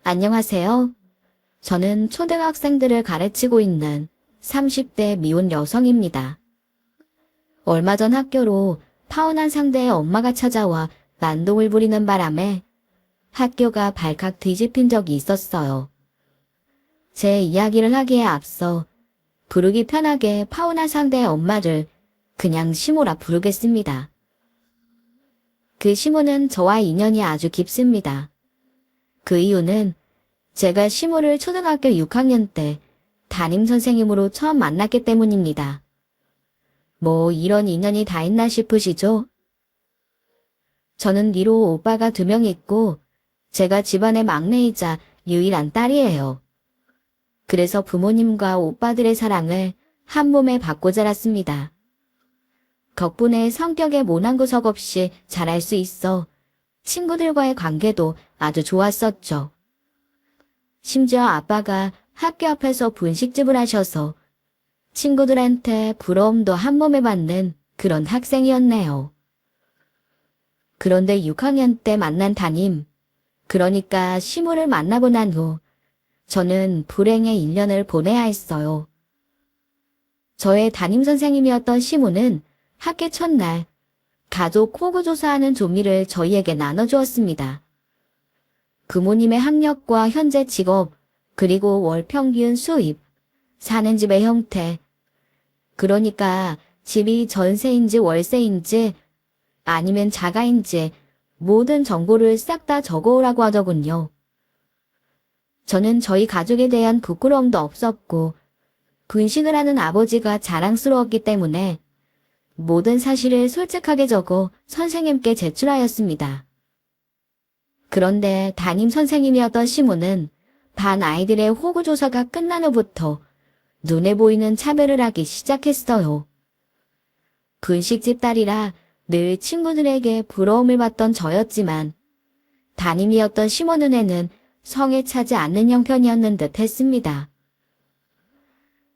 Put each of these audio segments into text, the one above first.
안녕하세요. 저는 초등학생들을 가르치고 있는 30대 미혼 여성입니다. 얼마 전 학교로 파혼한 상대의 엄마가 찾아와 난동을 부리는 바람에 학교가 발칵 뒤집힌 적이 있었어요. 제 이야기를 하기에 앞서 부르기 편하게 파혼한 상대의 엄마를 그냥 시모라 부르겠습니다. 그 시모는 저와 인연이 아주 깊습니다. 그 이유는 제가 시모를 초등학교 6학년 때 담임선생님으로 처음 만났기 때문입니다. 뭐 이런 인연이 다 있나 싶으시죠? 저는 위로 오빠가 2명 있고 제가 집안의 막내이자 유일한 딸이에요. 그래서 부모님과 오빠들의 사랑을 한 몸에 받고 자랐습니다. 덕분에 성격에 모난 구석 없이 자랄 수 있어 친구들과의 관계도 아주 좋았었죠. 심지어 아빠가 학교 앞에서 분식집을 하셔서 친구들한테 부러움도 한 몸에 받는 그런 학생이었네요. 그런데 6학년 때 만난 담임, 그러니까 시모를 만나고 난 후 저는 불행의 1년을 보내야 했어요. 저의 담임선생님이었던 시모는 학기 첫날 가족 호구조사하는 종이를 저희에게 나눠주었습니다. 부모님의 학력과 현재 직업, 그리고 월 평균 수입, 사는 집의 형태, 그러니까 집이 전세인지 월세인지 아니면 자가인지 모든 정보를 싹 다 적어오라고 하더군요. 저는 저희 가족에 대한 부끄러움도 없었고 분식을 하는 아버지가 자랑스러웠기 때문에 모든 사실을 솔직하게 적어 선생님께 제출하였습니다. 그런데 담임 선생님이었던 시모는 반 아이들의 호구조사가 끝난 후부터 눈에 보이는 차별을 하기 시작했어요. 분식집 딸이라 늘 친구들에게 부러움을 받던 저였지만 담임이었던 시모 눈에는 성에 차지 않는 형편이었는 듯 했습니다.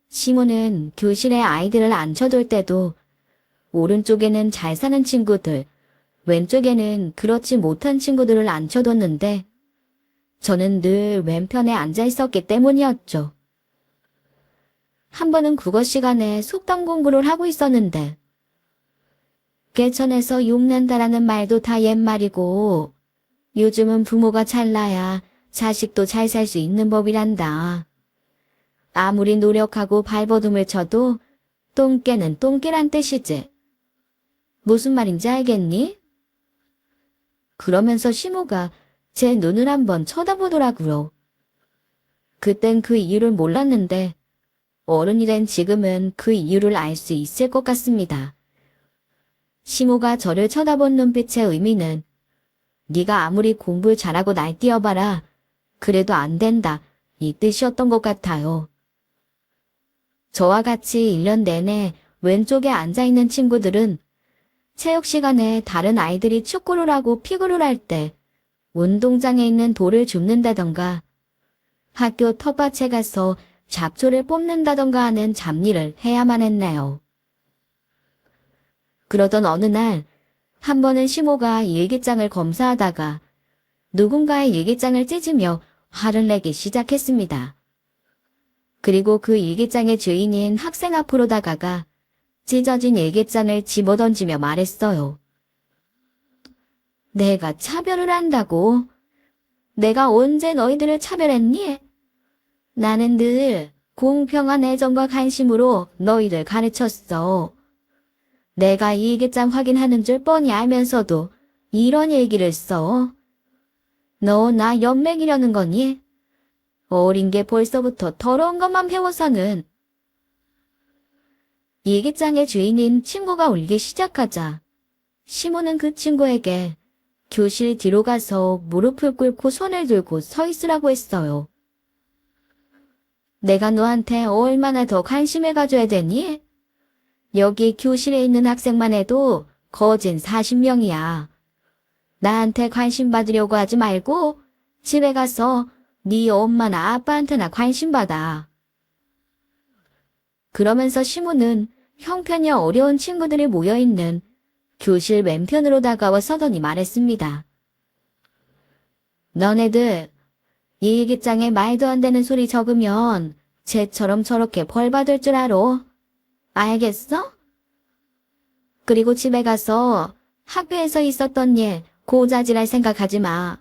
시모는 교실에 아이들을 앉혀둘 때도 오른쪽에는 잘 사는 친구들, 왼쪽에는 그렇지 못한 친구들을 앉혀뒀는데 저는 늘 왼편에 앉아 있었기 때문이었죠. 한 번은 국어 시간에 속담 공부를 하고 있었는데 개천에서 욕난다라는 말도 다 옛말이고 요즘은 부모가 잘나야 자식도 잘 살 수 있는 법이란다. 아무리 노력하고 발버둥을 쳐도 똥개는 똥개란 뜻이지. 무슨 말인지 알겠니? 그러면서 시모가 제 눈을 한번 쳐다보더라고요. 그땐 그 이유를 몰랐는데 어른이 된 지금은 그 이유를 알 수 있을 것 같습니다. 시모가 저를 쳐다본 눈빛의 의미는 네가 아무리 공부를 잘하고 날뛰어봐라. 그래도 안 된다. 이 뜻이었던 것 같아요. 저와 같이 1년 내내 왼쪽에 앉아있는 친구들은 체육 시간에 다른 아이들이 축구를 하고 피구를 할 때 운동장에 있는 돌을 줍는다던가 학교 텃밭에 가서 잡초를 뽑는다던가 하는 잡일을 해야만 했네요. 그러던 어느 날 한 번은 시모가 일기장을 검사하다가 누군가의 일기장을 찢으며 화를 내기 시작했습니다. 그리고 그 일기장의 주인인 학생 앞으로 다가가 찢어진 일기장을 집어던지며 말했어요. 내가 차별을 한다고? 내가 언제 너희들을 차별했니? 나는 늘 공평한 애정과 관심으로 너희들 가르쳤어. 내가 이 일기장 확인하는 줄 뻔히 알면서도 이런 얘기를 써. 너 나 연맥이려는 거니? 어린 게 벌써부터 더러운 것만 배워서는. 일기장의 주인인 친구가 울기 시작하자 시모는 그 친구에게 교실 뒤로 가서 무릎을 꿇고 손을 들고 서 있으라고 했어요. 내가 너한테 얼마나 더 관심을 가져야 되니? 여기 교실에 있는 학생만 해도 거진 40명이야. 나한테 관심 받으려고 하지 말고 집에 가서 네 엄마나 아빠한테나 관심 받아. 그러면서 시모는 형편이 어려운 친구들이 모여있는 교실 왼편으로 다가와 서더니 말했습니다. 너네들 이 일기장에 말도 안 되는 소리 적으면 쟤처럼 저렇게 벌 받을 줄 알아. 알겠어? 그리고 집에 가서 학교에서 있었던 일 고자질할 생각하지 마.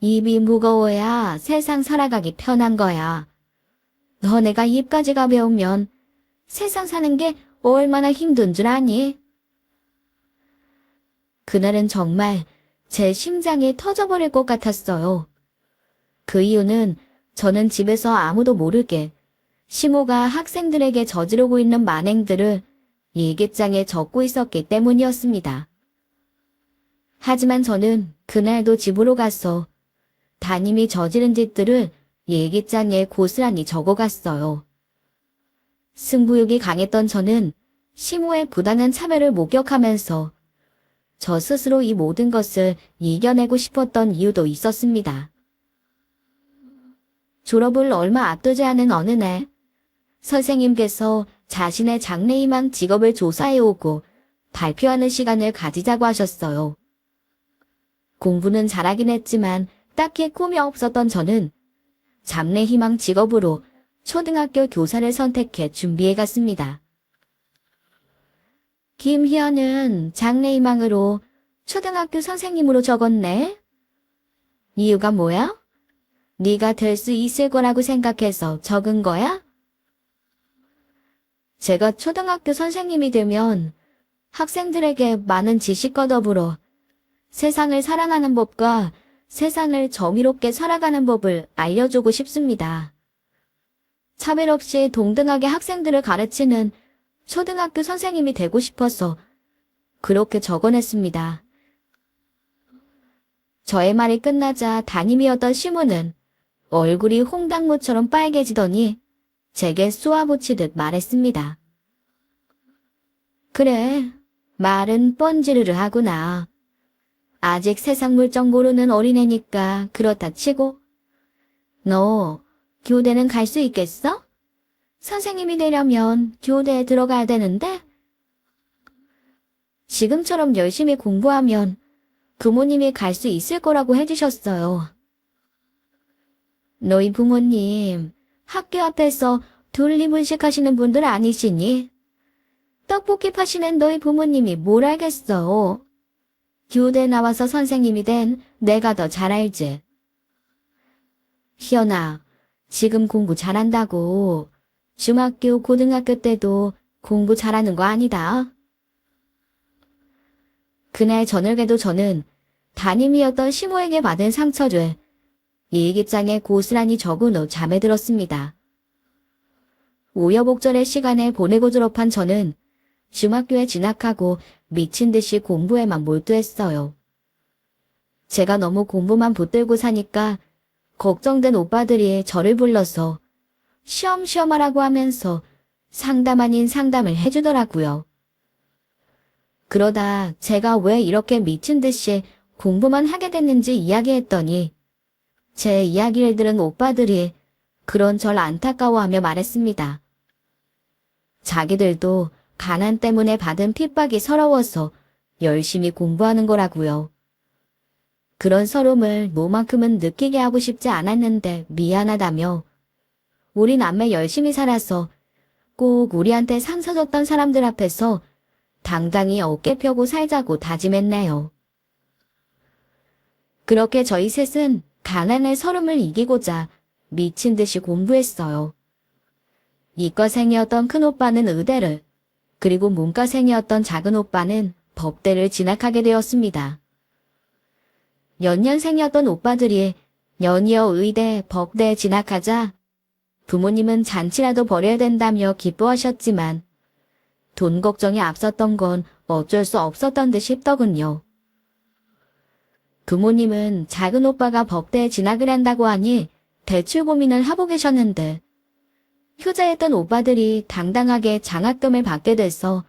입이 무거워야 세상 살아가기 편한 거야. 너네가 입까지 가벼우면 세상 사는 게 얼마나 힘든 줄 아니? 그날은 정말 제 심장이 터져버릴 것 같았어요. 그 이유는 저는 집에서 아무도 모르게 시모가 학생들에게 저지르고 있는 만행들을 일기장에 적고 있었기 때문이었습니다. 하지만 저는 그날도 집으로 가서 담임이 저지른 짓들을 일기장에 고스란히 적어갔어요. 승부욕이 강했던 저는 시모의 부당한 차별을 목격하면서 저 스스로 이 모든 것을 이겨내고 싶었던 이유도 있었습니다. 졸업을 얼마 앞두지 않은 어느 날, 선생님께서 자신의 장래희망 직업을 조사해오고 발표하는 시간을 가지자고 하셨어요. 공부는 잘하긴 했지만 딱히 꿈이 없었던 저는 장래희망 직업으로 초등학교 교사를 선택해 준비해 갔습니다. 김희연은 장래희망으로 초등학교 선생님으로 적었네. 이유가 뭐야? 네가 될 수 있을 거라고 생각해서 적은 거야? 제가 초등학교 선생님이 되면 학생들에게 많은 지식과 더불어 세상을 사랑하는 법과 세상을 정의롭게 살아가는 법을 알려주고 싶습니다. 차별 없이 동등하게 학생들을 가르치는 초등학교 선생님이 되고 싶어서 그렇게 적어냈습니다. 저의 말이 끝나자 담임이었던 시모는 얼굴이 홍당무처럼 빨개지더니 제게 쏘아붙이듯 말했습니다. 그래, 말은 뻔지르르 하구나. 아직 세상 물정 모르는 어린애니까 그렇다 치고. 너 교대는 갈 수 있겠어? 선생님이 되려면 교대에 들어가야 되는데? 지금처럼 열심히 공부하면 부모님이 갈 수 있을 거라고 해주셨어요. 너희 부모님 학교 앞에서 둘리분식 하시는 분들 아니시니? 떡볶이 파시는 너희 부모님이 뭘 알겠어. 교대 나와서 선생님이 된 내가 더 잘 알지. 희연아, 지금 공부 잘한다고. 중학교, 고등학교 때도 공부 잘하는 거 아니다. 그날 저녁에도 저는 담임이었던 시모에게 받은 상처를 일기장에 고스란히 적은 후 잠에 들었습니다. 우여곡절의 시간을 보내고 졸업한 저는 중학교에 진학하고 미친 듯이 공부에만 몰두했어요. 제가 너무 공부만 붙들고 사니까 걱정된 오빠들이 저를 불러서 시험시험 하라고 하면서 상담 아닌 상담을 해주더라고요. 그러다 제가 왜 이렇게 미친 듯이 공부만 하게 됐는지 이야기했더니 제 이야기를 들은 오빠들이 그런 절 안타까워하며 말했습니다. 자기들도 가난 때문에 받은 핍박이 서러워서 열심히 공부하는 거라고요. 그런 서러움을 뭐만큼은 느끼게 하고 싶지 않았는데 미안하다며 우리 남매 열심히 살아서 꼭 우리한테 상처 줬던 사람들 앞에서 당당히 어깨 펴고 살자고 다짐했네요. 그렇게 저희 셋은 가난의 서름을 이기고자 미친 듯이 공부했어요. 이과생이었던 큰오빠는 의대를, 그리고 문과생이었던 작은오빠는 법대를 진학하게 되었습니다. 연년생이었던 오빠들이 연이어 의대, 법대에 진학하자 부모님은 잔치라도 벌여야 된다며 기뻐하셨지만 돈 걱정이 앞섰던 건 어쩔 수 없었던 듯 싶더군요. 부모님은 작은 오빠가 법대에 진학을 한다고 하니 대출 고민을 하고 계셨는데 효자였던 오빠들이 당당하게 장학금을 받게 돼서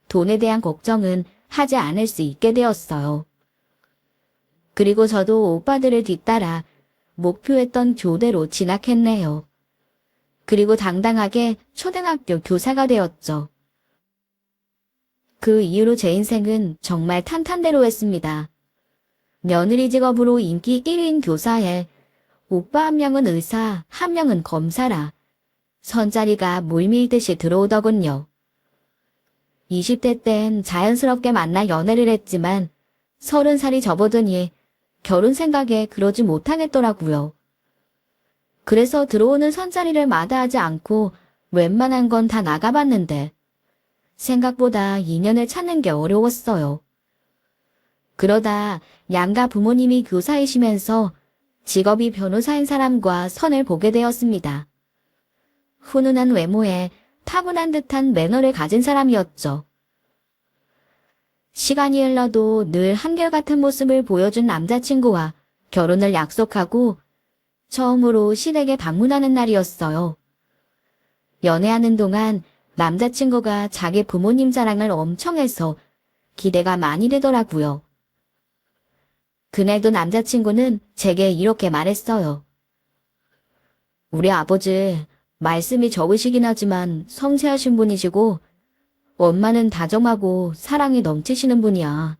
돈에 대한 걱정은 하지 않을 수 있게 되었어요. 그리고 저도 오빠들을 뒤따라 목표했던 교대로 진학했네요. 그리고 당당하게 초등학교 교사가 되었죠. 그 이후로 제 인생은 정말 탄탄대로했습니다. 며느리 직업으로 인기 1위인 교사에 오빠 한 명은 의사, 한 명은 검사라 선자리가 물밀듯이 들어오더군요. 20대 땐 자연스럽게 만나 연애를 했지만 30살이 접어드니 결혼 생각에 그러지 못하겠더라고요. 그래서 들어오는 선자리를 마다하지 않고 웬만한 건 다 나가봤는데 생각보다 인연을 찾는 게 어려웠어요. 그러다 양가 부모님이 교사이시면서 직업이 변호사인 사람과 선을 보게 되었습니다. 훈훈한 외모에 타고난 듯한 매너를 가진 사람이었죠. 시간이 흘러도 늘 한결같은 모습을 보여준 남자친구와 결혼을 약속하고 처음으로 시댁에 방문하는 날이었어요. 연애하는 동안 남자친구가 자기 부모님 자랑을 엄청 해서 기대가 많이 되더라고요. 그날도 남자친구는 제게 이렇게 말했어요. 우리 아버지 말씀이 적으시긴 하지만 섬세하신 분이시고 엄마는 다정하고 사랑이 넘치시는 분이야.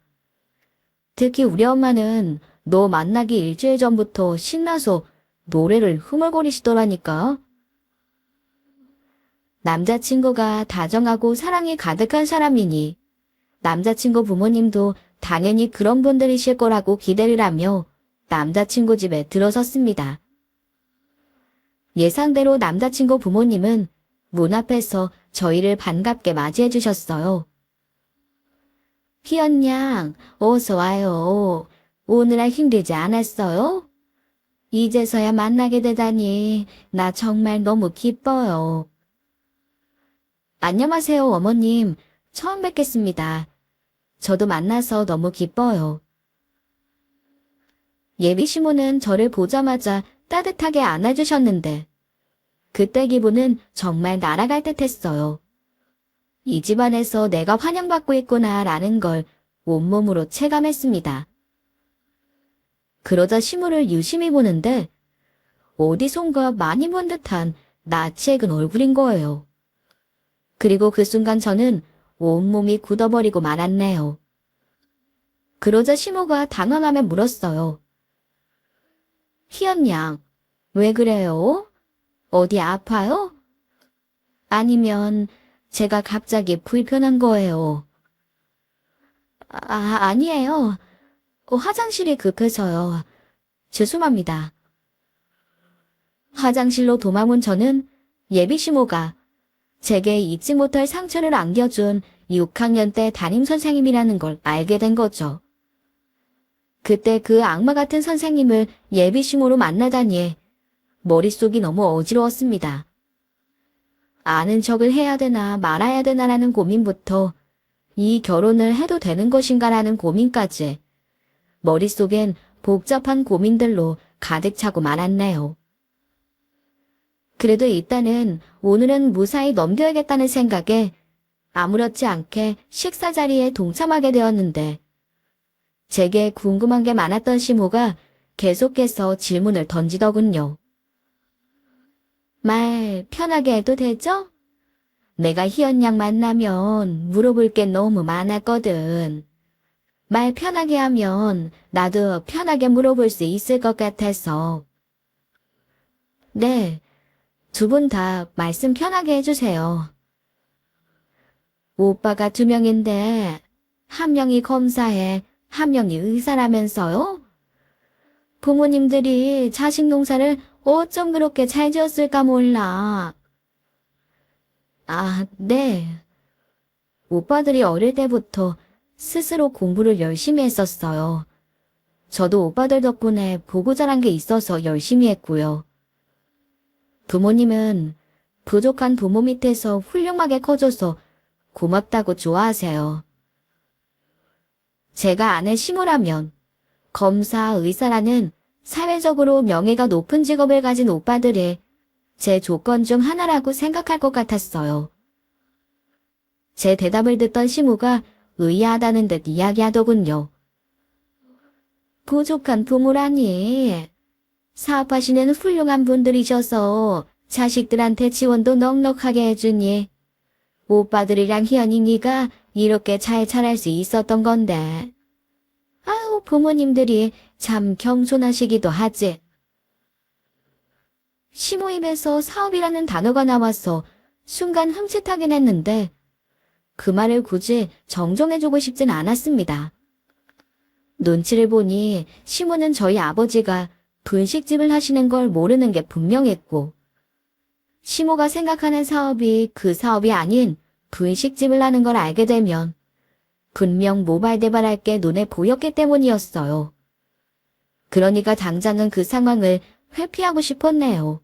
특히 우리 엄마는 너 만나기 일주일 전부터 신나서 노래를 흥얼거리시더라니까. 남자친구가 다정하고 사랑이 가득한 사람이니 남자친구 부모님도 당연히 그런 분들이실 거라고 기대를 하며 남자친구 집에 들어섰습니다. 예상대로 남자친구 부모님은 문 앞에서 저희를 반갑게 맞이해 주셨어요. 희연양, 어서 와요. 오늘아 힘들지 않았어요? 이제서야 만나게 되다니 나 정말 너무 기뻐요. 안녕하세요, 어머님. 처음 뵙겠습니다. 저도 만나서 너무 기뻐요. 예비 시모는 저를 보자마자 따뜻하게 안아주셨는데 그때 기분은 정말 날아갈 듯 했어요. 이 집안에서 내가 환영받고 있구나 라는 걸 온몸으로 체감했습니다. 그러자 시모를 유심히 보는데 어디선가 많이 본 듯한 낯이 익은 얼굴인 거예요. 그리고 그 순간 저는 온몸이 굳어버리고 말았네요. 그러자 시모가 당황하며 물었어요. 희연 양, 왜 그래요? 어디 아파요? 아니면 제가 갑자기 불편한 거예요? 아니에요. 화장실이 급해서요. 죄송합니다. 화장실로 도망온 저는 예비 시모가 제게 잊지 못할 상처를 안겨준 6학년 때 담임선생님이라는 걸 알게 된 거죠. 그때 그 악마 같은 선생님을 예비 시모로 만나다니 머릿속이 너무 어지러웠습니다. 아는 척을 해야 되나 말아야 되나라는 고민부터 이 결혼을 해도 되는 것인가라는 고민까지 머릿속엔 복잡한 고민들로 가득 차고 말았네요. 그래도 일단은 오늘은 무사히 넘겨야겠다는 생각에 아무렇지 않게 식사 자리에 동참하게 되었는데 제게 궁금한 게 많았던 시모가 계속해서 질문을 던지더군요. 말 편하게 해도 되죠? 내가 희연 양 만나면 물어볼 게 너무 많았거든. 말 편하게 하면 나도 편하게 물어볼 수 있을 것 같아서. 네, 두 분 다 말씀 편하게 해주세요. 오빠가 2명인데 한 명이 검사해, 한 명이 의사라면서요? 부모님들이 자식 농사를 어쩜 그렇게 잘 지었을까 몰라. 네. 오빠들이 어릴 때부터 스스로 공부를 열심히 했었어요. 저도 오빠들 덕분에 보고 자란 게 있어서 열심히 했고요. 부모님은 부족한 부모 밑에서 훌륭하게 커줘서 고맙다고 좋아하세요. 제가 아는 시모라면 검사, 의사라는 사회적으로 명예가 높은 직업을 가진 오빠들이 제 조건 중 하나라고 생각할 것 같았어요. 제 대답을 듣던 시모가 의아하다는 듯 이야기하더군요. 부족한 부모라니. 사업하시는 훌륭한 분들이셔서 자식들한테 지원도 넉넉하게 해주니 오빠들이랑 희연이 네가 이렇게 잘 자랄 수 있었던 건데. 아유, 부모님들이 참 겸손하시기도 하지. 시모 입에서 사업이라는 단어가 나와서 순간 흠칫하긴 했는데 그 말을 굳이 정정해주고 싶진 않았습니다. 눈치를 보니 시모는 저희 아버지가 분식집을 하시는 걸 모르는 게 분명했고 시모가 생각하는 사업이 그 사업이 아닌 분식집을 하는 걸 알게 되면 분명 모발대발할 게 눈에 보였기 때문이었어요. 그러니까 당장은 그 상황을 회피하고 싶었네요.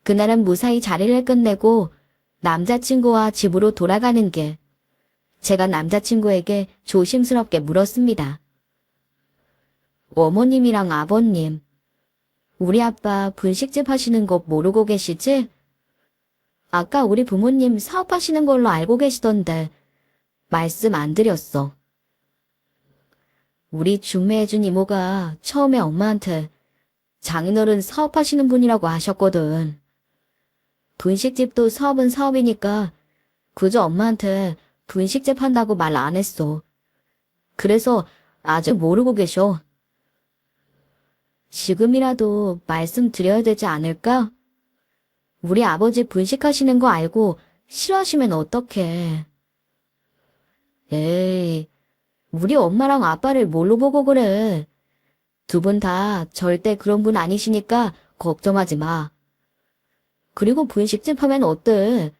그날은 무사히 자리를 끝내고 남자친구와 집으로 돌아가는 길, 제가 남자친구에게 조심스럽게 물었습니다. 어머님이랑 아버님, 우리 아빠 분식집 하시는 거 모르고 계시지? 아까 우리 부모님 사업하시는 걸로 알고 계시던데 말씀 안 드렸어. 우리 중매해준 이모가 처음에 엄마한테 장인어른 사업하시는 분이라고 하셨거든. 분식집도 사업은 사업이니까 그저 엄마한테 분식집 한다고 말 안 했어. 그래서 아직 모르고 계셔. 지금이라도 말씀드려야 되지 않을까? 우리 아버지 분식하시는 거 알고 싫어하시면 어떡해. 에이, 우리 엄마랑 아빠를 뭘로 보고 그래. 두 분 다 절대 그런 분 아니시니까 걱정하지 마. 그리고 분식집 하면 어때?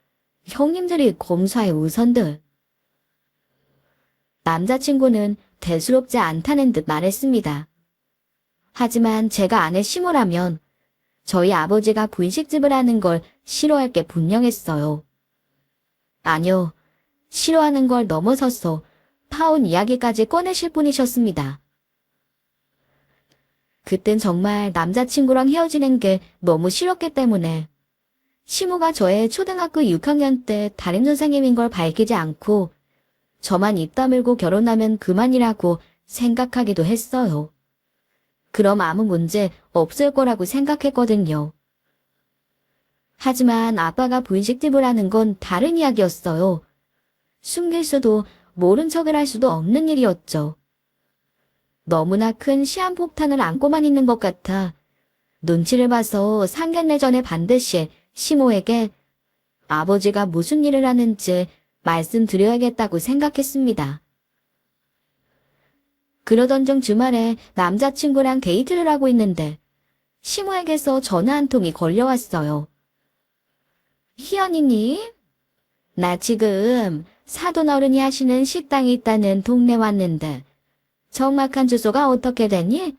형님들이 검사해 우선들. 남자친구는 대수롭지 않다는 듯 말했습니다. 하지만 제가 아내 시모라면 저희 아버지가 분식집을 하는 걸 싫어할 게 분명했어요. 아니요, 싫어하는 걸 넘어서서 파혼 이야기까지 꺼내실 분이셨습니다. 그땐 정말 남자친구랑 헤어지는 게 너무 싫었기 때문에 시모가 저의 초등학교 6학년 때 담임 선생님인 걸 밝히지 않고 저만 입 다물고 결혼하면 그만이라고 생각하기도 했어요. 그럼 아무 문제 없을 거라고 생각했거든요. 하지만 아빠가 분식집을 하는 건 다른 이야기였어요. 숨길 수도 모른 척을 할 수도 없는 일이었죠. 너무나 큰 시한폭탄을 안고만 있는 것 같아 눈치를 봐서 상견례 전에 반드시 시모에게 아버지가 무슨 일을 하는지 말씀드려야겠다고 생각했습니다. 그러던 중 주말에 남자친구랑 데이트를 하고 있는데 시모에게서 전화 한 통이 걸려왔어요. 희연이니? 나 지금 사돈 어른이 하시는 식당이 있다는 동네 왔는데 정확한 주소가 어떻게 되니?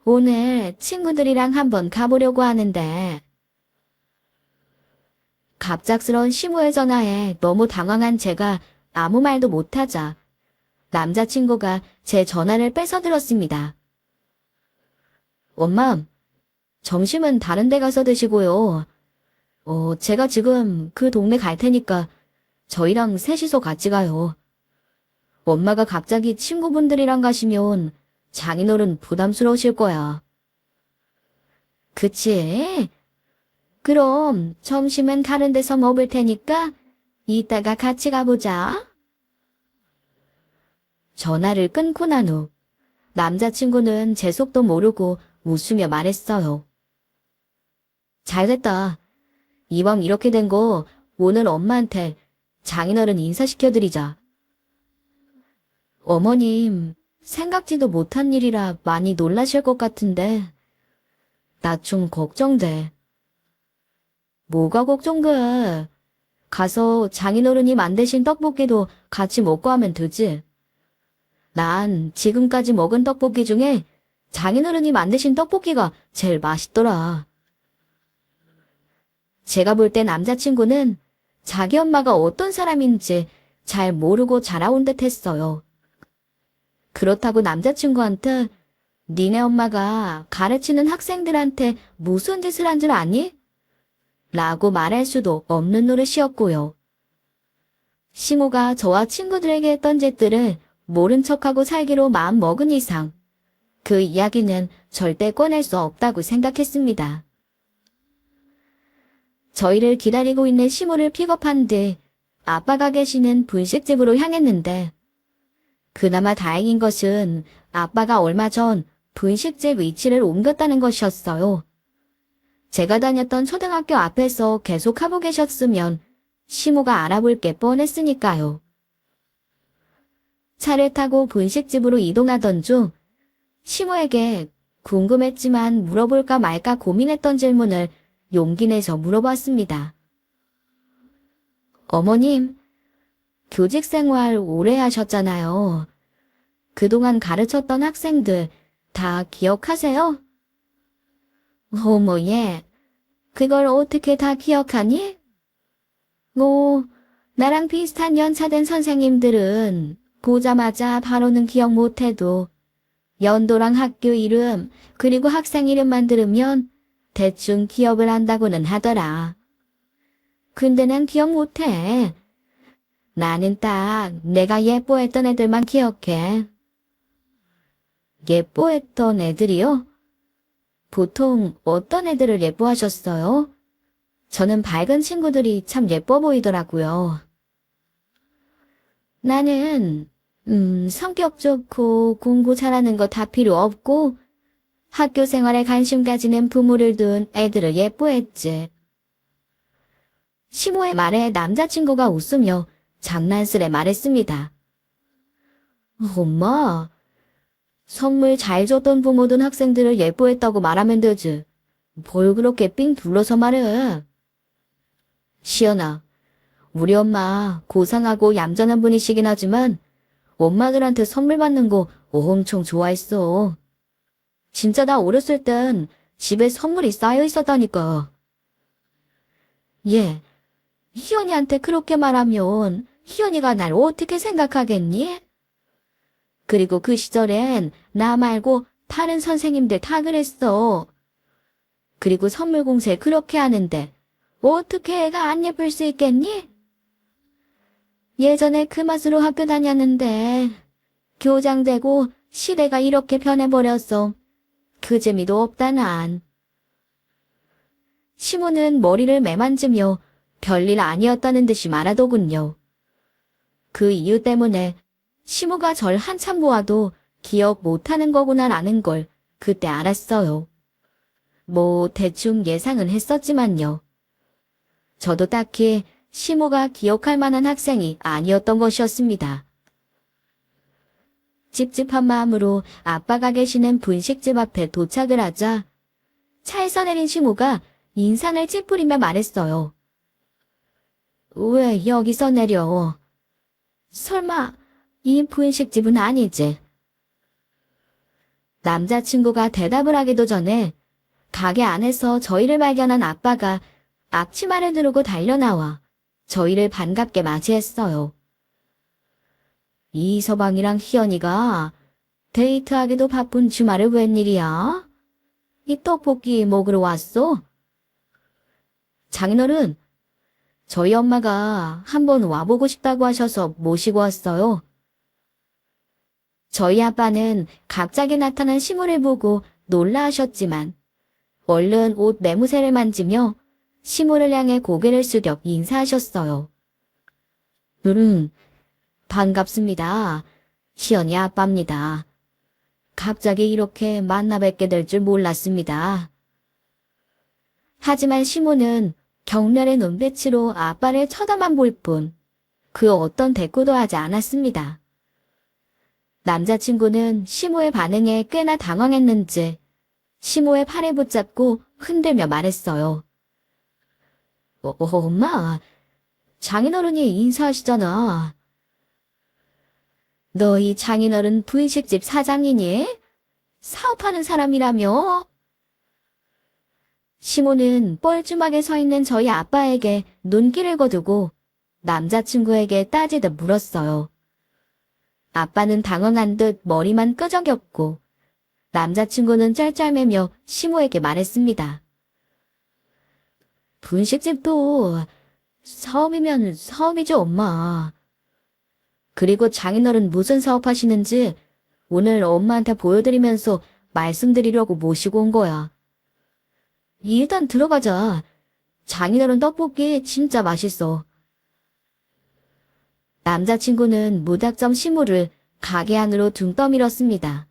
오늘 친구들이랑 한번 가보려고 하는데. 갑작스러운 시모의 전화에 너무 당황한 제가 아무 말도 못하자 남자친구가 제 전화를 뺏어들었습니다. 엄마, 점심은 다른 데 가서 드시고요. 제가 지금 그 동네 갈 테니까 저희랑 셋이서 같이 가요. 엄마가 갑자기 친구분들이랑 가시면 장인어른 부담스러우실 거야. 그치? 그럼 점심은 다른 데서 먹을 테니까 이따가 같이 가보자. 전화를 끊고 난 후 남자친구는 제 속도 모르고 웃으며 말했어요. 잘됐다. 이왕 이렇게 된 거 오늘 엄마한테 장인어른 인사시켜드리자. 어머님, 생각지도 못한 일이라 많이 놀라실 것 같은데 나 좀 걱정돼. 뭐가 걱정돼? 가서 장인어른이 만드신 떡볶이도 같이 먹고 하면 되지. 난 지금까지 먹은 떡볶이 중에 장인어른이 만드신 떡볶이가 제일 맛있더라. 제가 볼 때 남자친구는 자기 엄마가 어떤 사람인지 잘 모르고 자라온 듯 했어요. 그렇다고 남자친구한테 니네 엄마가 가르치는 학생들한테 무슨 짓을 한 줄 아니? 라고 말할 수도 없는 노릇이었고요. 시모가 저와 친구들에게 했던 짓들을 모른 척하고 살기로 마음 먹은 이상 그 이야기는 절대 꺼낼 수 없다고 생각했습니다. 저희를 기다리고 있는 시모를 픽업한 뒤 아빠가 계시는 분식집으로 향했는데 그나마 다행인 것은 아빠가 얼마 전 분식집 위치를 옮겼다는 것이었어요. 제가 다녔던 초등학교 앞에서 계속 하고 계셨으면 시모가 알아볼 게 뻔했으니까요. 차를 타고 분식집으로 이동하던 중 시모에게 궁금했지만 물어볼까 말까 고민했던 질문을 용기 내서 물어봤습니다. 어머님, 교직 생활 오래 하셨잖아요. 그동안 가르쳤던 학생들 다 기억하세요? 어머, 얘, 그걸 어떻게 다 기억하니? 뭐, 나랑 비슷한 연차된 선생님들은 보자마자 바로는 기억 못해도 연도랑 학교 이름, 그리고 학생 이름만 들으면 대충 기억을 한다고는 하더라. 근데 난 기억 못해. 나는 딱 내가 예뻐했던 애들만 기억해. 예뻐했던 애들이요? 보통 어떤 애들을 예뻐하셨어요? 저는 밝은 친구들이 참 예뻐 보이더라고요. 나는 성격 좋고 공부 잘하는 거 다 필요 없고 학교 생활에 관심 가지는 부모를 둔 애들을 예뻐했지. 시모의 말에 남자친구가 웃으며 장난스레 말했습니다. 엄마, 선물 잘 줬던 부모 둔 학생들을 예뻐했다고 말하면 되지. 뭘 그렇게 삥 둘러서 말해. 시연아, 우리 엄마 고상하고 얌전한 분이시긴 하지만 엄마들한테 선물 받는 거 엄청 좋아했어. 진짜 나 어렸을 땐 집에 선물이 쌓여 있었다니까. 예, 희연이한테 그렇게 말하면 희연이가 날 어떻게 생각하겠니? 그리고 그 시절엔 나 말고 다른 선생님들 다 그랬어. 그리고 선물 공세 그렇게 하는데 어떻게 애가 안 예쁠 수 있겠니? 예전에 그 맛으로 학교 다녔는데 교장되고 시대가 이렇게 변해버렸어. 그 재미도 없다 난. 시모는 머리를 매만지며 별일 아니었다는 듯이 말하더군요. 그 이유 때문에 시모가 절 한참 보아도 기억 못하는 거구나라는 걸 그때 알았어요. 뭐 대충 예상은 했었지만요. 저도 딱히 시모가 기억할 만한 학생이 아니었던 것이었습니다. 찝찝한 마음으로 아빠가 계시는 분식집 앞에 도착을 하자 차에서 내린 시모가 인상을 찌푸리며 말했어요. 왜 여기서 내려? 설마 이 분식집은 아니지? 남자친구가 대답을 하기도 전에 가게 안에서 저희를 발견한 아빠가 앞치마를 두르고 달려나와 저희를 반갑게 맞이했어요. 이서방이랑 희연이가 데이트하기도 바쁜 주말에 웬일이야? 이 떡볶이 먹으러 왔어? 장인어른, 저희 엄마가 한번 와보고 싶다고 하셔서 모시고 왔어요. 저희 아빠는 갑자기 나타난 시모를 보고 놀라하셨지만 얼른 옷 매무새를 만지며 시모를 향해 고개를 숙여 인사하셨어요. 반갑습니다. 시연이 아빠입니다. 갑자기 이렇게 만나 뵙게 될 줄 몰랐습니다. 하지만 시모는 경멸의 눈빛으로 아빠를 쳐다만 볼 뿐 그 어떤 대꾸도 하지 않았습니다. 남자친구는 시모의 반응에 꽤나 당황했는지 시모의 팔을 붙잡고 흔들며 말했어요. 엄마, 장인어른이 인사하시잖아. 너희 장인어른 분식집 사장이니? 사업하는 사람이라며? 시모는 뻘쭘하게 서 있는 저희 아빠에게 눈길을 거두고 남자친구에게 따지듯 물었어요. 아빠는 당황한 듯 머리만 끄적였고 남자친구는 짤짤매며 시모에게 말했습니다. 분식집도 사업이면 사업이죠, 엄마. 그리고 장인어른 무슨 사업하시는지 오늘 엄마한테 보여드리면서 말씀드리려고 모시고 온 거야. 일단 들어가자. 장인어른 떡볶이 진짜 맛있어. 남자친구는 무작정 시모를 가게 안으로 둥 떠밀었습니다.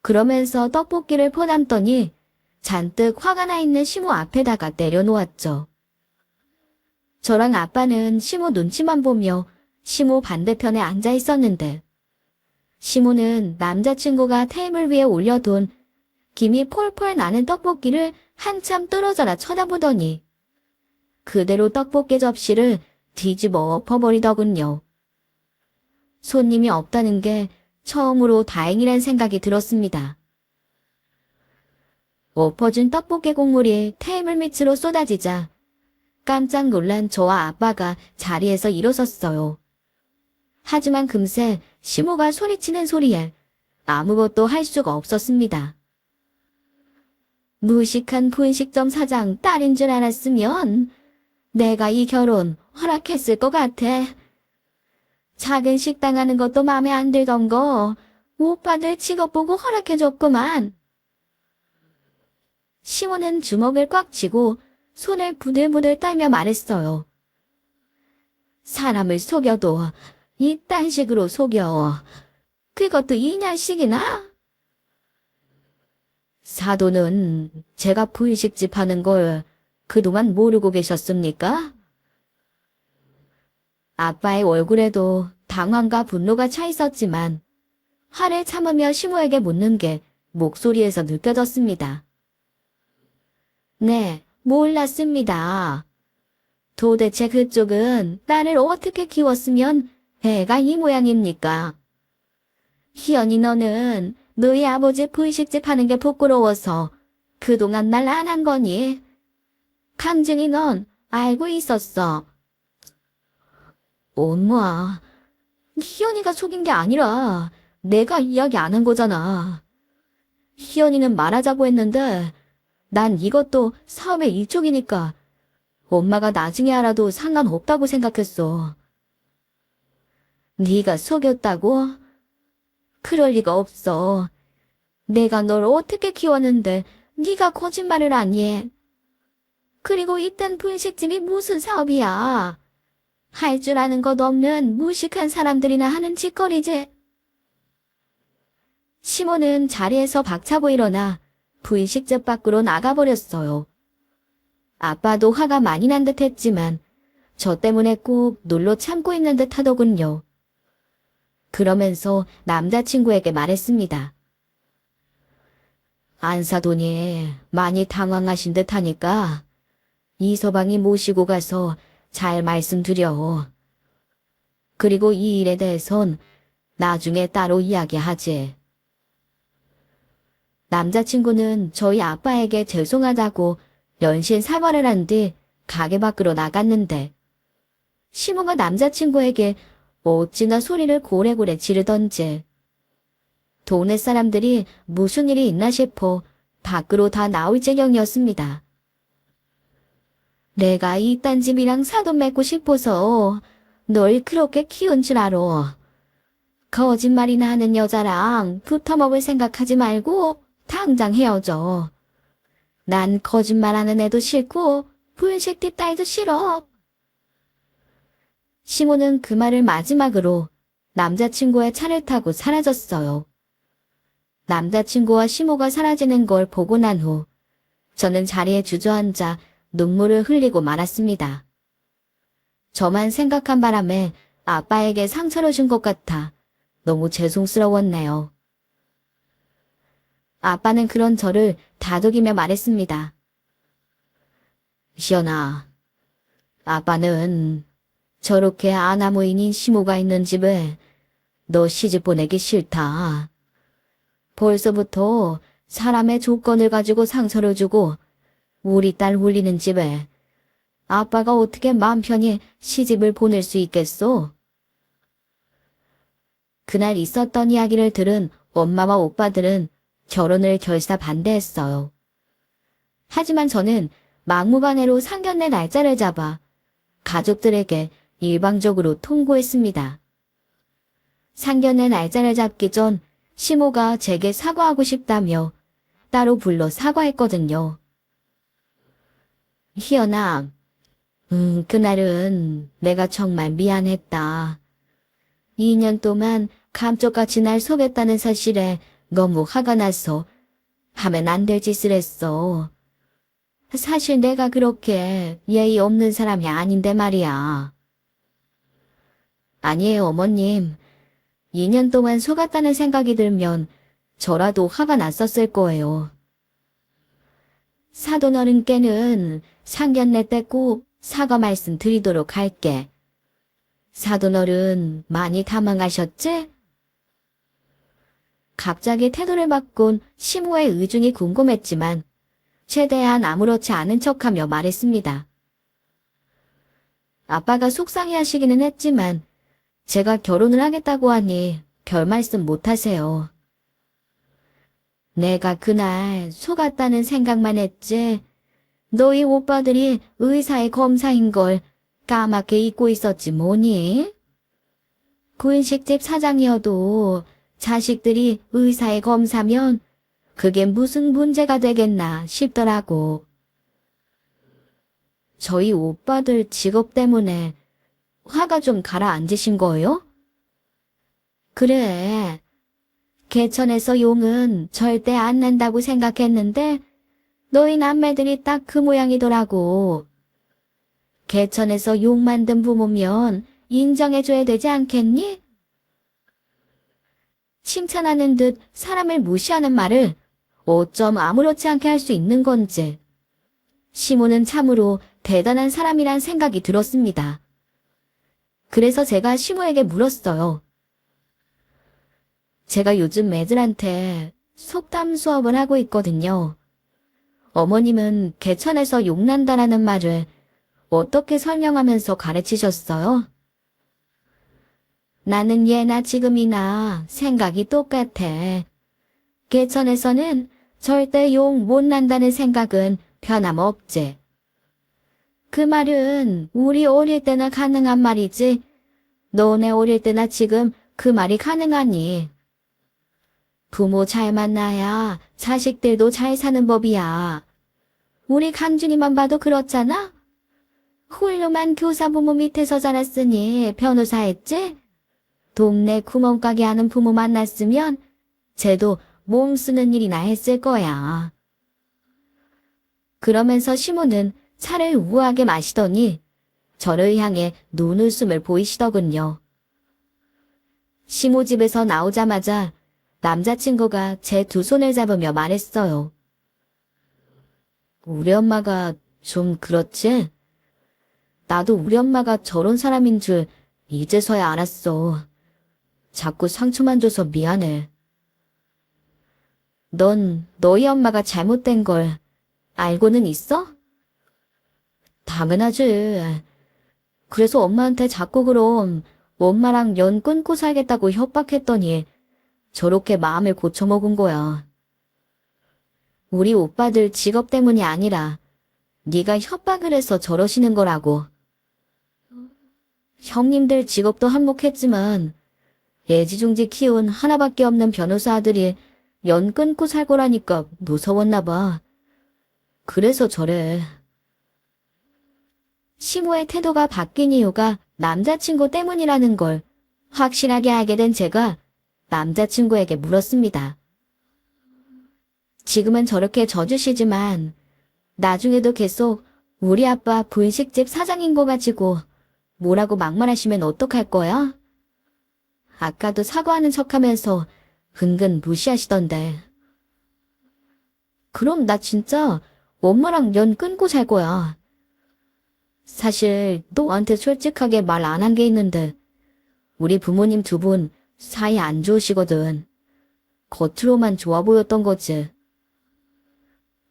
그러면서 떡볶이를 퍼담더니 잔뜩 화가 나 있는 시모 앞에다가 내려놓았죠. 저랑 아빠는 시모 눈치만 보며 시모 반대편에 앉아 있었는데 시모는 남자친구가 테이블 위에 올려둔 김이 폴폴 나는 떡볶이를 한참 떨어져라 쳐다보더니 그대로 떡볶이 접시를 뒤집어 엎어버리더군요. 손님이 없다는 게 처음으로 다행이란 생각이 들었습니다. 엎어진 떡볶이 국물이 테이블 밑으로 쏟아지자 깜짝 놀란 저와 아빠가 자리에서 일어섰어요. 하지만 금세 시모가 소리치는 소리에 아무것도 할 수가 없었습니다. 무식한 분식점 사장 딸인 줄 알았으면 내가 이 결혼 허락했을 것 같아. 작은 식당 하는 것도 마음에 안 들던 거 오빠들 직업 보고 허락해줬구만. 시모는 주먹을 꽉 쥐고 손을 부들부들 떨며 말했어요. 사람을 속여도 이딴 식으로 속여. 그것도 2년씩이나? 사돈은 제가 분식집 하는 걸 그동안 모르고 계셨습니까? 아빠의 얼굴에도 당황과 분노가 차 있었지만 화를 참으며 시모에게 묻는 게 목소리에서 느껴졌습니다. 네, 몰랐습니다. 도대체 그쪽은 딸을 어떻게 키웠으면 애가 이 모양입니까? 희연이 너는 너희 아버지 분식집 하는 게 부끄러워서 그동안 말 안 한 거니? 강증이 넌 알고 있었어. 엄마, 희연이가 속인 게 아니라 내가 이야기 안 한 거잖아. 희연이는 말하자고 했는데 난 이것도 사업의 일종이니까 엄마가 나중에 알아도 상관없다고 생각했어. 네가 속였다고? 그럴 리가 없어. 내가 널 어떻게 키웠는데 네가 거짓말을 하니? 그리고 이딴 분식집이 무슨 사업이야? 할 줄 아는 것 없는 무식한 사람들이나 하는 짓거리지. 시모는 자리에서 박차고 일어나 분식집 밖으로 나가버렸어요. 아빠도 화가 많이 난 듯 했지만 저 때문에 꼭 눌러 참고 있는 듯 하더군요. 그러면서 남자친구에게 말했습니다. 안사돈이 많이 당황하신 듯 하니까 이서방이 모시고 가서 잘 말씀드려. 그리고 이 일에 대해선 나중에 따로 이야기하지. 남자친구는 저희 아빠에게 죄송하다고 연신 사과를 한 뒤 가게 밖으로 나갔는데 시모가 남자친구에게 어찌나 소리를 고래고래 지르던지 동네 사람들이 무슨 일이 있나 싶어 밖으로 다 나올 지경이었습니다. 내가 이딴 집이랑 사돈 맺고 싶어서 널 그렇게 키운 줄 알아. 거짓말이나 하는 여자랑 붙어먹을 생각하지 말고 당장 헤어져. 난 거짓말하는 애도 싫고 분식집 딸도 싫어. 시모는 그 말을 마지막으로 남자친구의 차를 타고 사라졌어요. 남자친구와 시모가 사라지는 걸 보고 난 후 저는 자리에 주저앉아 눈물을 흘리고 말았습니다. 저만 생각한 바람에 아빠에게 상처를 준 것 같아 너무 죄송스러웠네요. 아빠는 그런 저를 다독이며 말했습니다. 시연아, 아빠는 저렇게 아나무인인 시모가 있는 집에 너 시집 보내기 싫다. 벌써부터 사람의 조건을 가지고 상처를 주고 우리 딸 홀리는 집에 아빠가 어떻게 마음 편히 시집을 보낼 수 있겠소? 그날 있었던 이야기를 들은 엄마와 오빠들은 결혼을 결사 반대했어요. 하지만 저는 막무가내로 상견례 날짜를 잡아 가족들에게 일방적으로 통보했습니다. 상견례 날짜를 잡기 전 시모가 제게 사과하고 싶다며 따로 불러 사과했거든요. 희연아, 그날은 내가 정말 미안했다. 2년 동안 감쪽같이 날 속였다는 사실에 너무 화가 나서 하면 안 될 짓을 했어. 사실 내가 그렇게 예의 없는 사람이 아닌데 말이야. 아니에요, 어머님. 2년 동안 속았다는 생각이 들면 저라도 화가 났었을 거예요. 사돈 어른께는 상견례 때 꼭 사과 말씀 드리도록 할게. 사돈 어른 많이 당황하셨지? 갑자기 태도를 바꾼 시모의 의중이 궁금했지만 최대한 아무렇지 않은 척하며 말했습니다. 아빠가 속상해하시기는 했지만 제가 결혼을 하겠다고 하니 별 말씀 못하세요. 내가 그날 속았다는 생각만 했지 너희 오빠들이 의사의 검사인 걸 까맣게 잊고 있었지 뭐니? 분식집 사장이어도 자식들이 의사의 검사면 그게 무슨 문제가 되겠나 싶더라고. 저희 오빠들 직업 때문에 화가 좀 가라앉으신 거요? 그래. 개천에서 용은 절대 안 난다고 생각했는데 너희 남매들이 딱 그 모양이더라고. 개천에서 용 만든 부모면 인정해줘야 되지 않겠니? 칭찬하는 듯 사람을 무시하는 말을 어쩜 아무렇지 않게 할 수 있는 건지. 시모는 참으로 대단한 사람이란 생각이 들었습니다. 그래서 제가 시모에게 물었어요. 제가 요즘 애들한테 속담 수업을 하고 있거든요. 어머님은 개천에서 욕난다라는 말을 어떻게 설명하면서 가르치셨어요? 나는 예나 지금이나 생각이 똑같아. 개천에서는 절대 욕 못 난다는 생각은 변함없지. 그 말은 우리 어릴 때나 가능한 말이지. 너네 어릴 때나 지금 그 말이 가능하니. 부모 잘 만나야 자식들도 잘 사는 법이야. 우리 강준이만 봐도 그렇잖아? 훌륭한 교사 부모 밑에서 자랐으니 변호사 했지? 동네 구멍가게 하는 부모 만났으면 쟤도 몸 쓰는 일이나 했을 거야. 그러면서 시모는 차를 우아하게 마시더니 저를 향해 눈웃음을 보이시더군요. 시모 집에서 나오자마자 남자친구가 제 두 손을 잡으며 말했어요. 우리 엄마가 좀 그렇지? 나도 우리 엄마가 저런 사람인 줄 이제서야 알았어. 자꾸 상처만 줘서 미안해. 넌 너희 엄마가 잘못된 걸 알고는 있어? 당연하지. 그래서 엄마한테 자꾸 그럼 엄마랑 연 끊고 살겠다고 협박했더니 저렇게 마음을 고쳐먹은 거야. 우리 오빠들 직업 때문이 아니라 네가 협박을 해서 저러시는 거라고. 형님들 직업도 한몫했지만 애지중지 키운 하나밖에 없는 변호사 아들이 연 끊고 살 거라니까 무서웠나 봐. 그래서 저래. 시모의 태도가 바뀐 이유가 남자친구 때문이라는 걸 확실하게 알게 된 제가 남자친구에게 물었습니다. 지금은 저렇게 져주시지만 나중에도 계속 우리 아빠 분식집 사장인 거 가지고 뭐라고 막말하시면 어떡할 거야? 아까도 사과하는 척하면서 은근 무시하시던데. 그럼 나 진짜 엄마랑 연 끊고 살 거야. 사실 너한테 솔직하게 말 안 한 게 있는데 우리 부모님 두 분 사이 안 좋으시거든. 겉으로만 좋아 보였던 거지.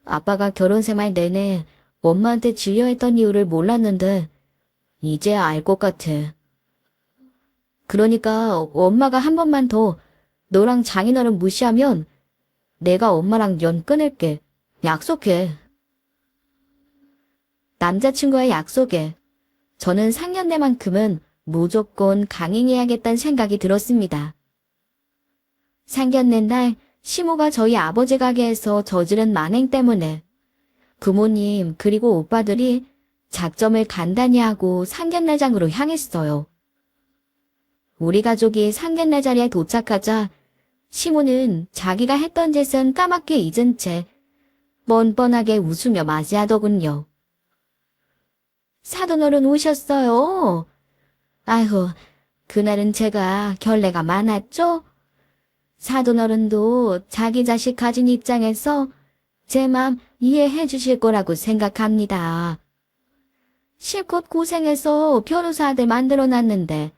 아빠가 결혼 생활 내내 엄마한테 질려했던 이유를 몰랐는데 이제야 알 것 같아. 그러니까 엄마가 한 번만 더 너랑 장인어른 무시하면 내가 엄마랑 연 끊을게. 약속해. 남자친구의 약속에 저는 상견례만큼은 무조건 강행해야겠다는 생각이 들었습니다. 상견례 날 시모가 저희 아버지 가게에서 저지른 만행 때문에 부모님 그리고 오빠들이 작점을 간단히 하고 상견례장으로 향했어요. 우리 가족이 상견례 자리에 도착하자 시모는 자기가 했던 짓은 까맣게 잊은 채 뻔뻔하게 웃으며 맞이하더군요. 사돈어른 오셨어요. 아휴, 그날은 제가 결례가 많았죠? 사돈어른도 자기 자식 가진 입장에서 제 맘 이해해 주실 거라고 생각합니다. 실컷 고생해서 변호사 아들 만들어놨는데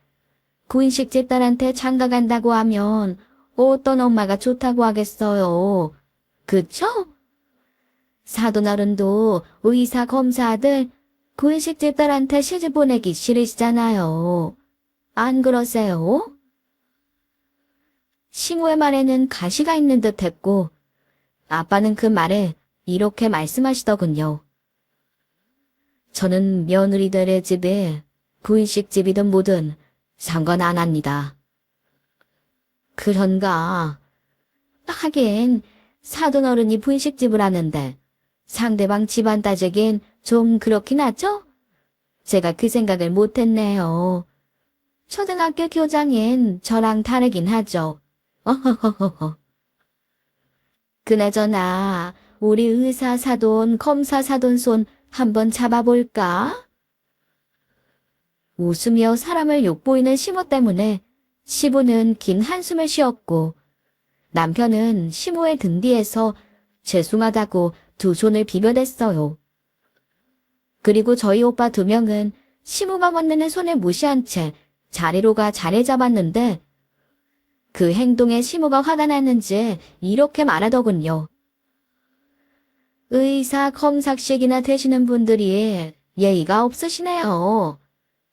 구인식 집딸한테 장가 간다고 하면 어떤 엄마가 좋다고 하겠어요. 그쵸? 사돈어른도 의사 검사 아들 구인식 집딸한테 시집 보내기 싫으시잖아요. 안 그러세요? 시모의 말에는 가시가 있는 듯 했고 아빠는 그 말에 이렇게 말씀하시더군요. 저는 며느리들의 집에 구인식 집이든 뭐든 상관 안 합니다. 그런가? 하긴 사돈어른이 분식 집을 하는데 상대방 집안 따지긴 좀 그렇긴 하죠? 제가 그 생각을 못했네요. 초등학교 교장인 저랑 다르긴 하죠. 어허허허허. 그나저나 우리 의사 사돈, 검사 사돈 손 한번 잡아볼까? 웃으며 사람을 욕보이는 시모 때문에 시부는 긴 한숨을 쉬었고 남편은 시모의 등 뒤에서 죄송하다고 두 손을 비벼댔어요. 그리고 저희 오빠 두 명은 시모가 건네는 손을 무시한 채 자리로 가 자리 잡았는데 그 행동에 시모가 화가 났는지 이렇게 말하더군요. 의사 검사식이나 되시는 분들이 예의가 없으시네요.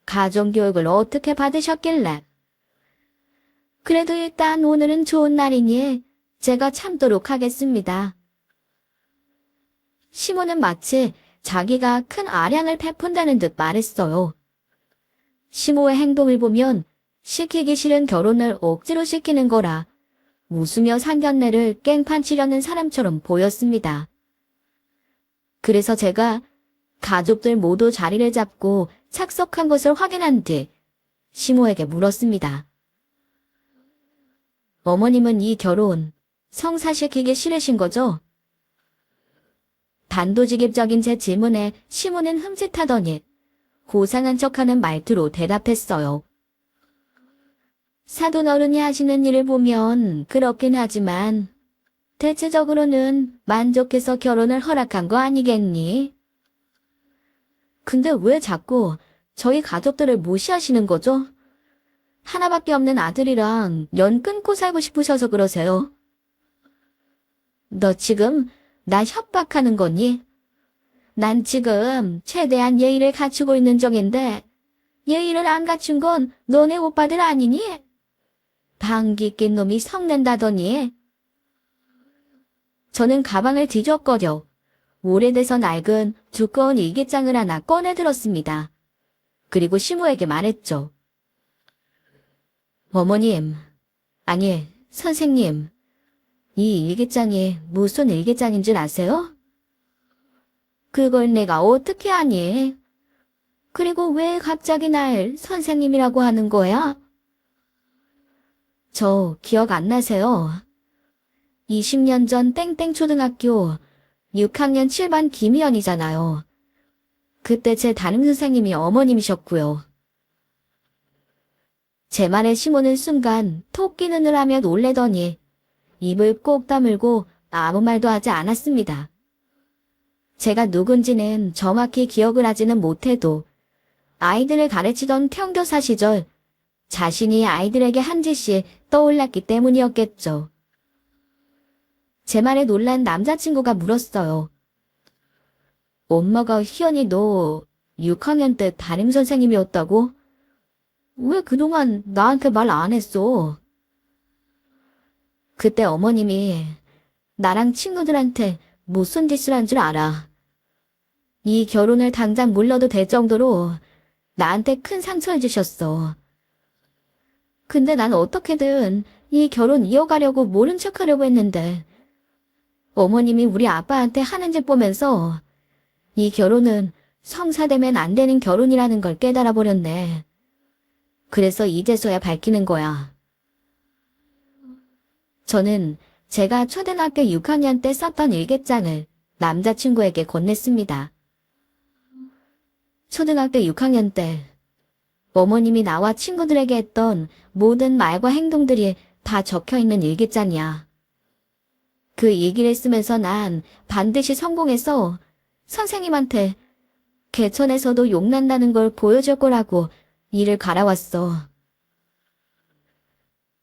가정교육을 어떻게 받으셨길래. 그래도 일단 오늘은 좋은 날이니 제가 참도록 하겠습니다. 시모는 마치 자기가 큰 아량을 베푼다는 듯 말했어요. 시모의 행동을 보면 시키기 싫은 결혼을 억지로 시키는 거라 웃으며 상견례를 깽판치려는 사람처럼 보였습니다. 그래서 제가 가족들 모두 자리를 잡고 착석한 것을 확인한 뒤 시모에게 물었습니다. 어머님은 이 결혼 성사시키기 싫으신 거죠? 단도직입적인 제 질문에 시모는 흠칫하더니 고상한 척하는 말투로 대답했어요. 사돈어른이 하시는 일을 보면 그렇긴 하지만 대체적으로는 만족해서 결혼을 허락한 거 아니겠니? 근데 왜 자꾸 저희 가족들을 무시하시는 거죠? 하나밖에 없는 아들이랑 연 끊고 살고 싶으셔서 그러세요. 너 지금 나 협박하는 거니? 난 지금 최대한 예의를 갖추고 있는 중인데 예의를 안 갖춘 건 너네 오빠들 아니니? 방귀 낀 놈이 성낸다더니. 저는 가방을 뒤적거려 오래돼서 낡은 두꺼운 일기장을 하나 꺼내 들었습니다. 그리고 시모에게 말했죠. 어머님, 아니 선생님, 이 일기장이 무슨 일기장인 줄 아세요? 그걸 내가 어떻게 아니? 그리고 왜 갑자기 날 선생님이라고 하는 거야? 저 기억 안 나세요? 20년 전 땡땡 초등학교 6학년 7반 김희연이잖아요. 그때 제 담임 선생님이 어머님이셨고요. 제 말에 시모는 순간 토끼 눈을 하며 놀래더니 입을 꼭 다물고 아무 말도 하지 않았습니다. 제가 누군지는 정확히 기억을 하지는 못해도 아이들을 가르치던 평교사 시절 자신이 아이들에게 한 짓이 떠올랐기 때문이었겠죠. 제 말에 놀란 남자친구가 물었어요. 엄마가 희연이 너 6학년 때 담임 선생님이었다고? 왜 그동안 나한테 말 안 했어? 그때 어머님이 나랑 친구들한테 무슨 짓을 한 줄 알아. 이 결혼을 당장 물러도 될 정도로 나한테 큰 상처를 주셨어. 근데 난 어떻게든 이 결혼 이어가려고 모른 척하려고 했는데 어머님이 우리 아빠한테 하는 짓 보면서 이 결혼은 성사되면 안 되는 결혼이라는 걸 깨달아 버렸네. 그래서 이제서야 밝히는 거야. 저는 제가 초등학교 6학년 때 썼던 일기장을 남자친구에게 건넸습니다. 초등학교 6학년 때 어머님이 나와 친구들에게 했던 모든 말과 행동들이 다 적혀있는 일기장이야. 그 일기를 쓰면서 난 반드시 성공해서 선생님한테 개천에서도 욕난다는 걸 보여줄 거라고 이를 갈아왔어.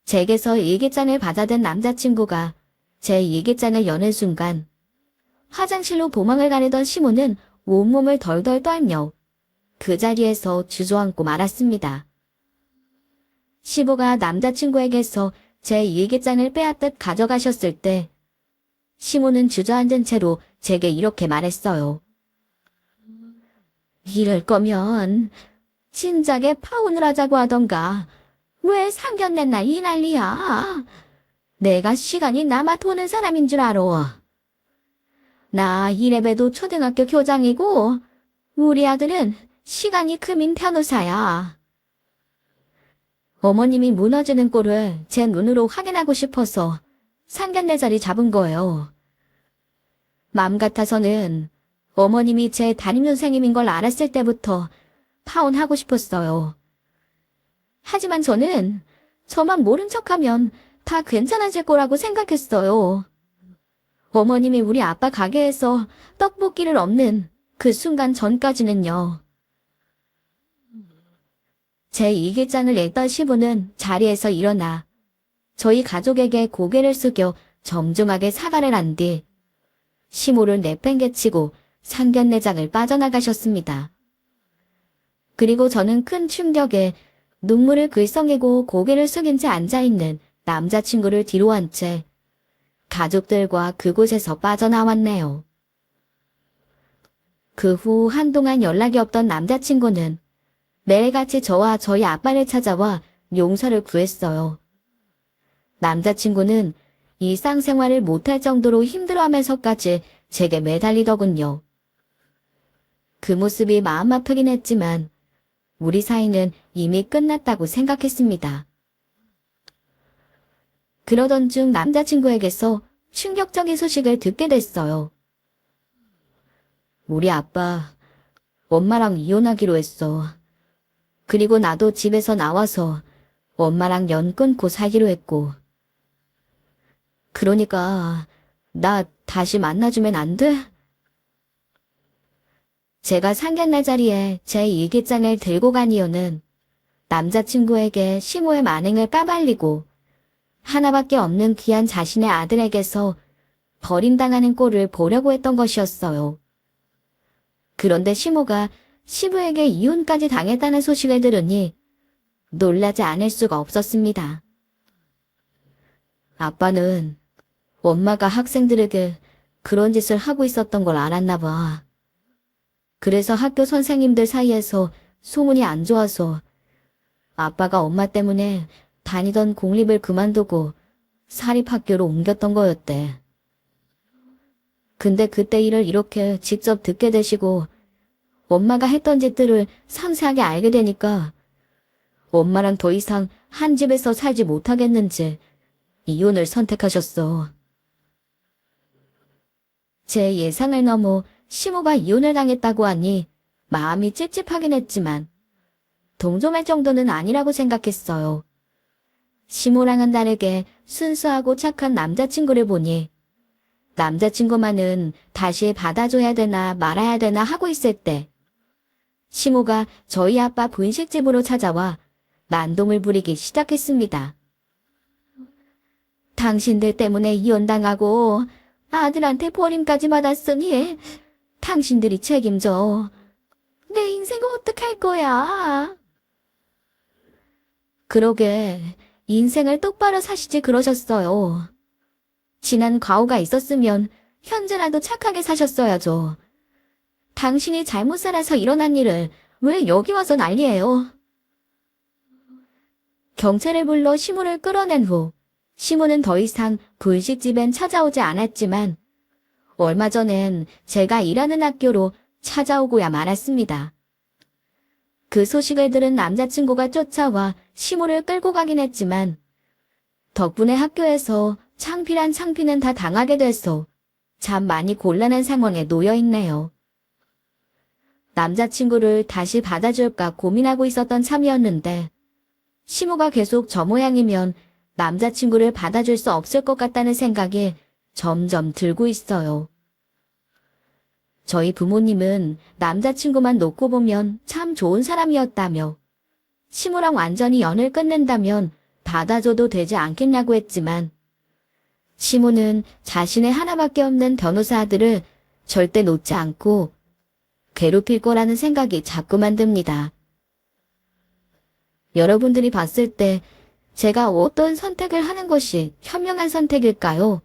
제게서 일기장을 받아든 남자친구가 제 일기장을 여는 순간 화장실로 도망을 가려던 시모는 온몸을 덜덜 떨며 그 자리에서 주저앉고 말았습니다. 시모가 남자친구에게서 제 일기장을 빼앗듯 가져가셨을 때 시모는 주저앉은 채로 제게 이렇게 말했어요. 이럴 거면 진작에 파혼을 하자고 하던가 왜 상견례 날 이 난리야. 내가 시간이 남아 도는 사람인 줄 알아. 나 이래봬도 초등학교 교장이고 우리 아들은 시간이 금인 변호사야. 어머님이 무너지는 꼴을 제 눈으로 확인하고 싶어서 상견례 자리 잡은 거예요. 맘 같아서는 어머님이 제 담임선생님인 걸 알았을 때부터 파혼하고 싶었어요. 하지만 저는 저만 모른 척하면 다 괜찮아질 거라고 생각했어요. 어머님이 우리 아빠 가게에서 떡볶이를 엎는 그 순간 전까지는요. 제 일기장을 읽던 시부는 자리에서 일어나 저희 가족에게 고개를 숙여 정중하게 사과를 한 뒤 시모를 내팽개치고 상견례장을 빠져나가셨습니다. 그리고 저는 큰 충격에 눈물을 글썽이고 고개를 숙인 채 앉아있는 남자친구를 뒤로 한 채 가족들과 그곳에서 빠져나왔네요. 그 후 한동안 연락이 없던 남자친구는 매일같이 저와 저희 아빠를 찾아와 용서를 구했어요. 남자친구는 일상생활을 못할 정도로 힘들어하면서까지 제게 매달리더군요. 그 모습이 마음 아프긴 했지만 우리 사이는 이미 끝났다고 생각했습니다. 그러던 중 남자친구에게서 충격적인 소식을 듣게 됐어요. 우리 아빠, 엄마랑 이혼하기로 했어. 그리고 나도 집에서 나와서 엄마랑 연 끊고 살기로 했고. 그러니까 나 다시 만나주면 안 돼? 제가 상견례 자리에 제 일기장을 들고 간 이유는 남자친구에게 시모의 만행을 까발리고 하나밖에 없는 귀한 자신의 아들에게서 버림당하는 꼴을 보려고 했던 것이었어요. 그런데 시모가 시부에게 이혼까지 당했다는 소식을 들으니 놀라지 않을 수가 없었습니다. 아빠는 엄마가 학생들에게 그런 짓을 하고 있었던 걸 알았나 봐. 그래서 학교 선생님들 사이에서 소문이 안 좋아서 아빠가 엄마 때문에 다니던 공립을 그만두고 사립학교로 옮겼던 거였대. 근데 그때 일을 이렇게 직접 듣게 되시고 엄마가 했던 짓들을 상세하게 알게 되니까 엄마랑 더 이상 한 집에서 살지 못하겠는지 이혼을 선택하셨어. 제 예상을 넘어 시모가 이혼을 당했다고 하니 마음이 찝찝하긴 했지만 동정할 정도는 아니라고 생각했어요. 시모랑은 다르게 순수하고 착한 남자친구를 보니 남자친구만은 다시 받아줘야 되나 말아야 되나 하고 있을 때 시모가 저희 아빠 분식집으로 찾아와 난동을 부리기 시작했습니다. 당신들 때문에 이혼당하고 아들한테 버림까지 받았으니 당신들이 책임져. 내 인생은 어떡할 거야. 그러게 인생을 똑바로 사시지 그러셨어요. 지난 과오가 있었으면 현재라도 착하게 사셨어야죠. 당신이 잘못 살아서 일어난 일을 왜 여기 와서 난리예요. 경찰을 불러 시모를 끌어낸 후 시모는 더 이상 분식집엔 찾아오지 않았지만 얼마 전엔 제가 일하는 학교로 찾아오고야 말았습니다. 그 소식을 들은 남자친구가 쫓아와 시모를 끌고 가긴 했지만 덕분에 학교에서 창피는 다 당하게 돼서 참 많이 곤란한 상황에 놓여 있네요. 남자친구를 다시 받아줄까 고민하고 있었던 참이었는데 시모가 계속 저 모양이면 남자친구를 받아줄 수 없을 것 같다는 생각이 점점 들고 있어요. 저희 부모님은 남자친구만 놓고 보면 참 좋은 사람이었다며 시모랑 완전히 연을 끊는다면 받아줘도 되지 않겠냐고 했지만 시모는 자신의 하나밖에 없는 변호사 아들을 절대 놓지 않고 괴롭힐 거라는 생각이 자꾸만 듭니다. 여러분들이 봤을 때 제가 어떤 선택을 하는 것이 현명한 선택일까요?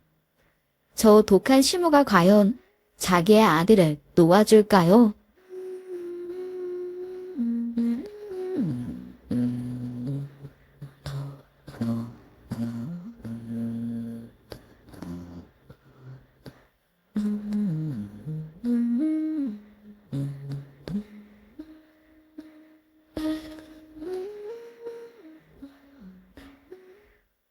저 독한 시모가 과연 자기의 아들을 놓아줄까요?